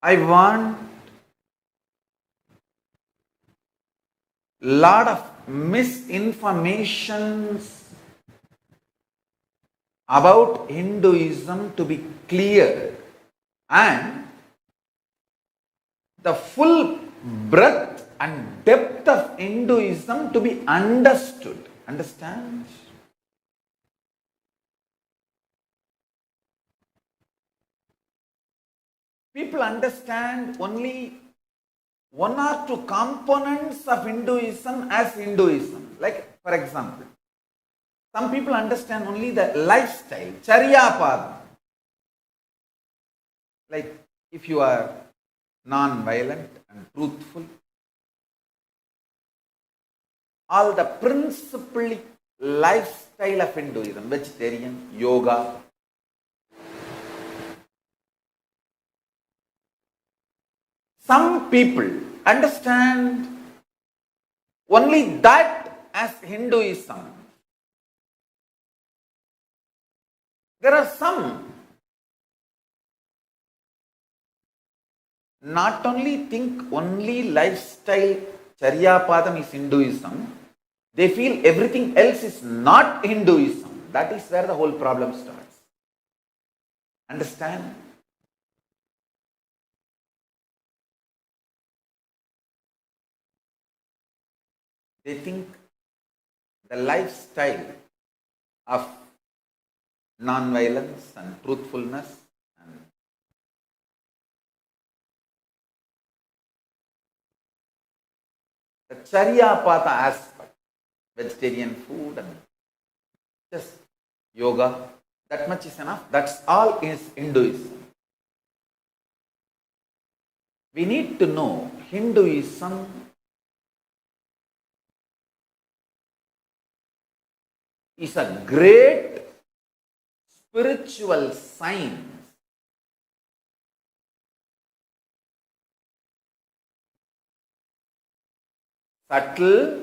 I want lot of misinformations about Hinduism to be cleared and the full breadth and depth of Hinduism to be understood. Understand? People understand only one or two components of Hinduism as Hinduism. Like, for example, some people understand only the lifestyle, Charyapada. Like, if you are non-violent and truthful, all the principally lifestyle of Hinduism, vegetarian, yoga. Some people understand only that as Hinduism. There are some not only think only lifestyle Charyapadam is Hinduism, they feel everything else is not Hinduism. That is where the whole problem starts. Understand? They think the lifestyle of non-violence and truthfulness and the Charyapada aspect, vegetarian food and just yoga, that much is enough. That's all is Hinduism. We need to know Hinduism is a great spiritual science. Subtle,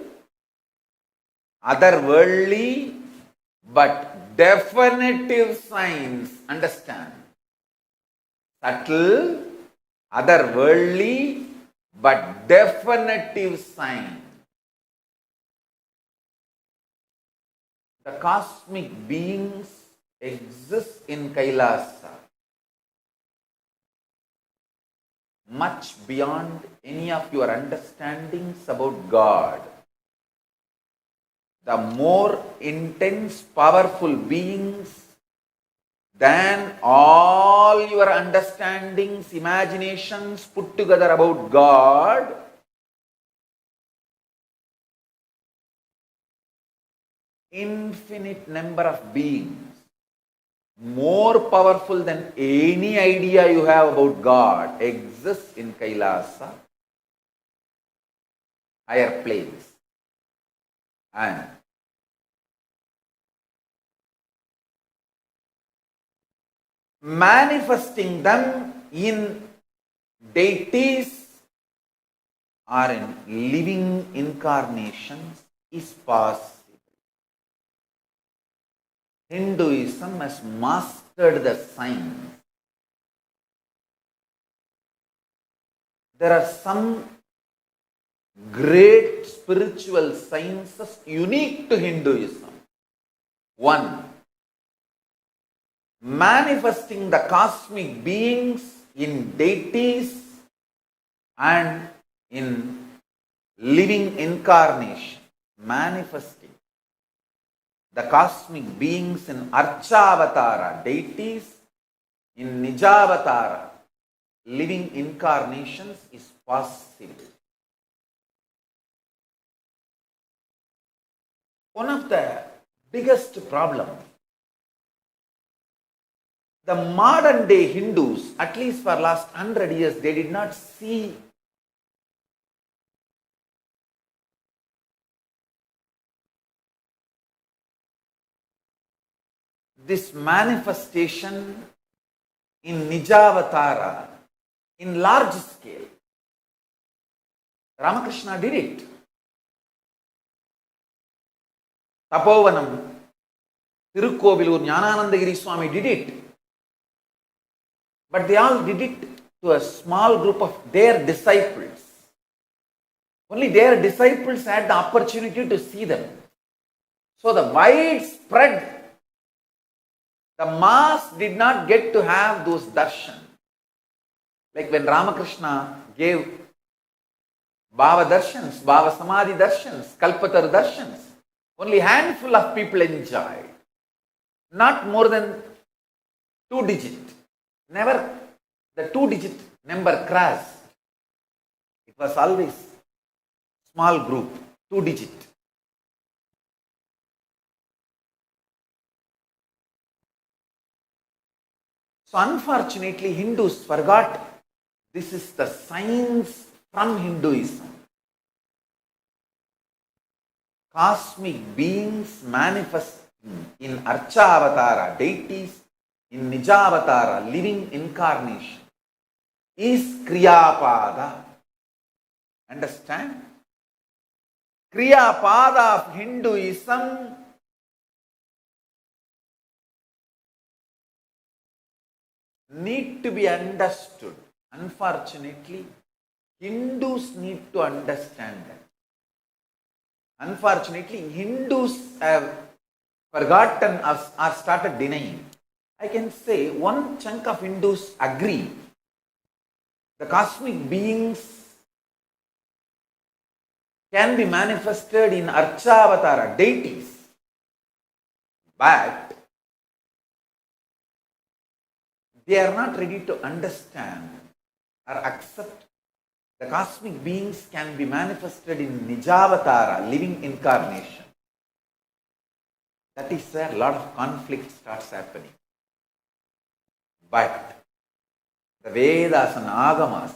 otherworldly, but definitive science. Understand? Subtle, otherworldly, but definitive science. The cosmic beings exist in Kailasa, much beyond any of your understandings about God. The more intense, powerful beings than all your understandings, imaginations put together about God, infinite number of beings, more powerful than any idea you have about God, exists in Kailasa, higher planes. And manifesting them in deities or in living incarnations is possible. Hinduism has mastered the science. There are some great spiritual sciences unique to Hinduism. One, manifesting the cosmic beings in deities and in living incarnation. Manifesting the cosmic beings in Archavatara, deities, in Nijavatara, living incarnations is possible. One of the biggest problems, the modern day Hindus, at least for last 100 years, they did not see this manifestation in Nijavatara in large scale. Ramakrishna did it. Tapovanam, Tirukkovilur, Jnananandagiri Swami did it. But they all did it to a small group of their disciples. Only their disciples had the opportunity to see them. So the widespread, the mass did not get to have those darshan. Like when Ramakrishna gave Bhava darshans, Bhava Samadhi darshans, Kalpatar darshans, only handful of people enjoyed. Not more than 2-digit. Never the 2-digit number crossed. It was always small group, 2-digit. So unfortunately, Hindus forgot this is the science from Hinduism. Cosmic beings manifest in Archavatara, deities in Nijavatara, living incarnation, is Kriyapada. Understand? Kriyapada of Hinduism need to be understood. Unfortunately, Hindus need to understand that. Unfortunately, Hindus have forgotten or started denying. I can say one chunk of Hindus agree the cosmic beings can be manifested in Archavatara, deities, but they are not ready to understand or accept the cosmic beings can be manifested in Nijavatara, living incarnation. That is where a lot of conflict starts happening. But the Vedas and Agamas,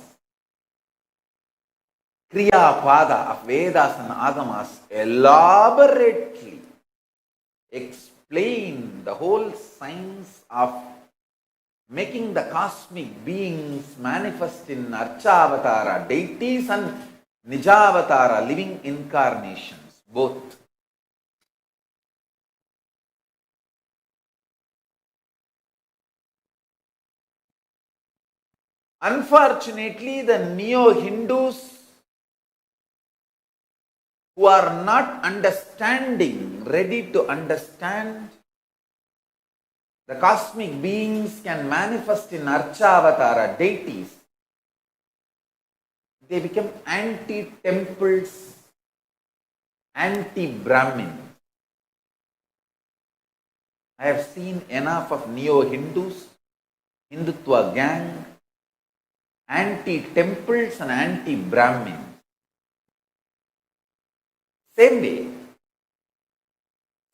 Kriya Pada of Vedas and Agamas elaborately explain the whole science of making the cosmic beings manifest in Archavatara, deities, and Nijavatara, living incarnations, both. Unfortunately, the neo-Hindus who are not understanding, ready to understand, the cosmic beings can manifest in Archavatara, deities. They become anti-temples, anti-Brahmin. I have seen enough of neo-Hindus, Hindutva gang, anti-temples and anti-Brahmin. Same way,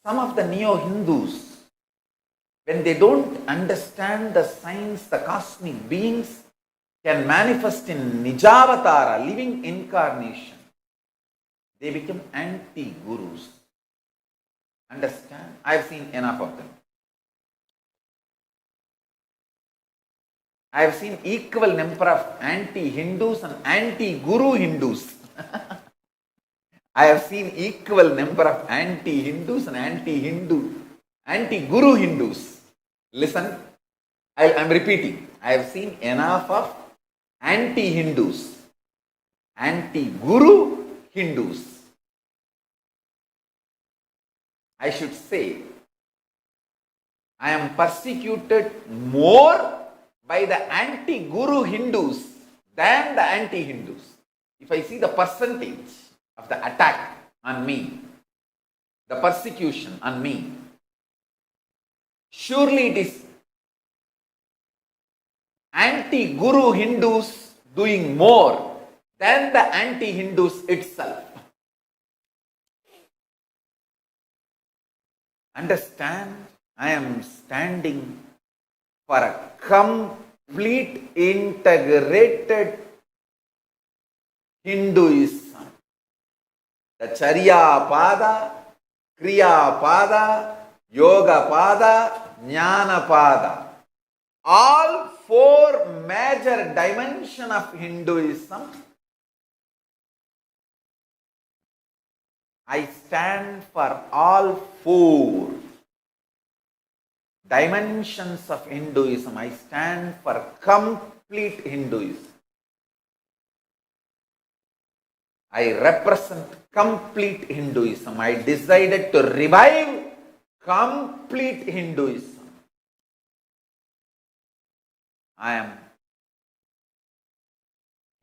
some of the neo-Hindus, when they don't understand the science, the cosmic beings can manifest in Nijavatara, living incarnation, they become anti-gurus. Understand? I have seen enough of them. I have seen equal number of anti-Hindus and anti-guru Hindus. I have seen equal number of anti-Hindus and anti-guru Hindus. Listen, I am repeating. I have seen enough of anti-Hindus, anti-guru Hindus. I should say, I am persecuted more by the anti-guru Hindus than the anti-Hindus. If I see the percentage of the attack on me, the persecution on me, surely it is anti-guru Hindus doing more than the anti-Hindus itself. Understand, I am standing for a complete integrated Hinduism. The Charya Pada, Kriya Pada, Yoga Pada, Jnana Pada. All four major dimensions of Hinduism, I stand for all four. dimensions of Hinduism. I stand for complete Hinduism. I represent complete Hinduism. I decided to revive complete Hinduism. I am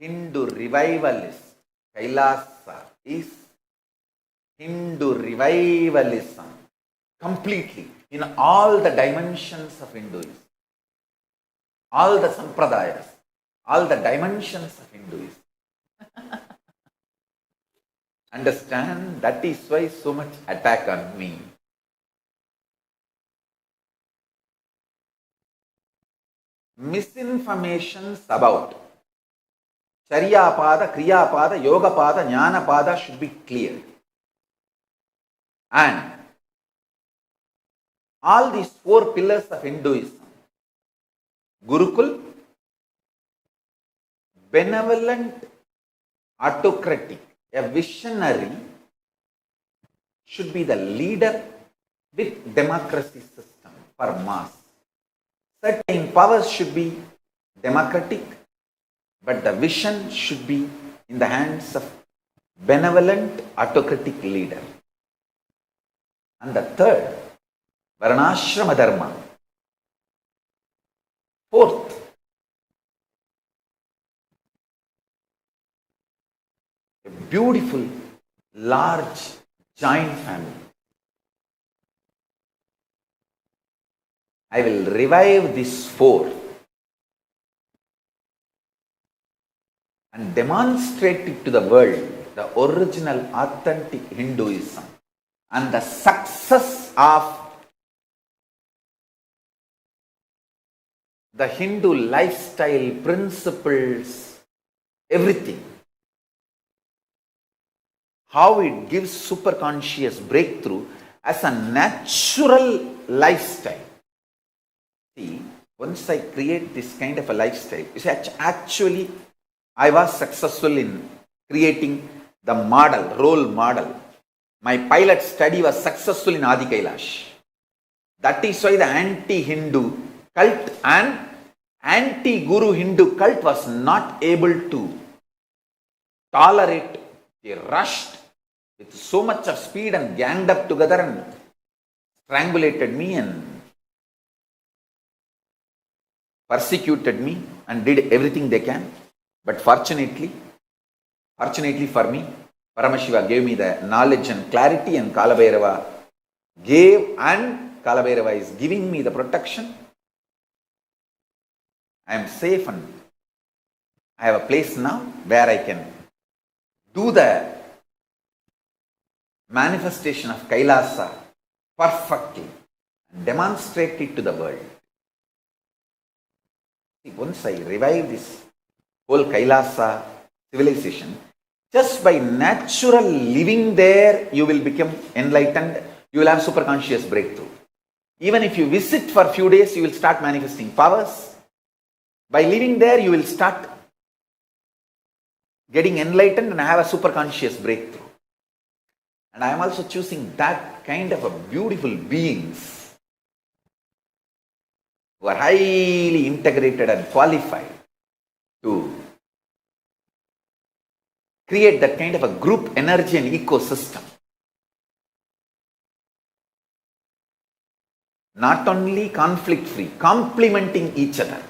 Hindu revivalist. Kailasa is Hindu revivalism completely in all the dimensions of Hinduism, all the sampradayas, all the dimensions of Hinduism. Understand? That is why so much attack on me. Misinformations about Charya Pada, Kriya Pada, Yoga Pada, Jnana Pada should be clear. And all these 4 pillars of Hinduism, Gurukul, benevolent, autocratic, a visionary should be the leader with democracy system for mass. Certain powers should be democratic, but the vision should be in the hands of benevolent, autocratic leader. And the third, Varnashrama Dharma. Fourth, a beautiful, large, joint family. I will revive these 4 and demonstrate it to the world, the original, authentic Hinduism and the success of the Hindu lifestyle, principles, everything. How it gives superconscious breakthrough as a natural lifestyle. See, once I create this kind of a lifestyle, you see, actually I was successful in creating the model, role model. My pilot study was successful in Adi Kailash. That is why the anti-Hindu cult and anti-Guru Hindu cult was not able to tolerate. They rushed with so much of speed and ganged up together and strangulated me and persecuted me and did everything they can. But fortunately for me, Paramashiva gave me the knowledge and clarity, and Kalabhairava gave, and Kalabhairava is giving me the protection. I am safe and I have a place now where I can do the manifestation of Kailasa perfectly and demonstrate it to the world. See, once I revive this whole Kailasa civilization, just by natural living there, you will become enlightened, you will have superconscious breakthrough. Even if you visit for a few days, you will start manifesting powers. By living there, you will start getting enlightened and have a superconscious breakthrough. And I am also choosing that kind of a beautiful beings who are highly integrated and qualified to create that kind of a group energy and ecosystem. Not only conflict free, complementing each other.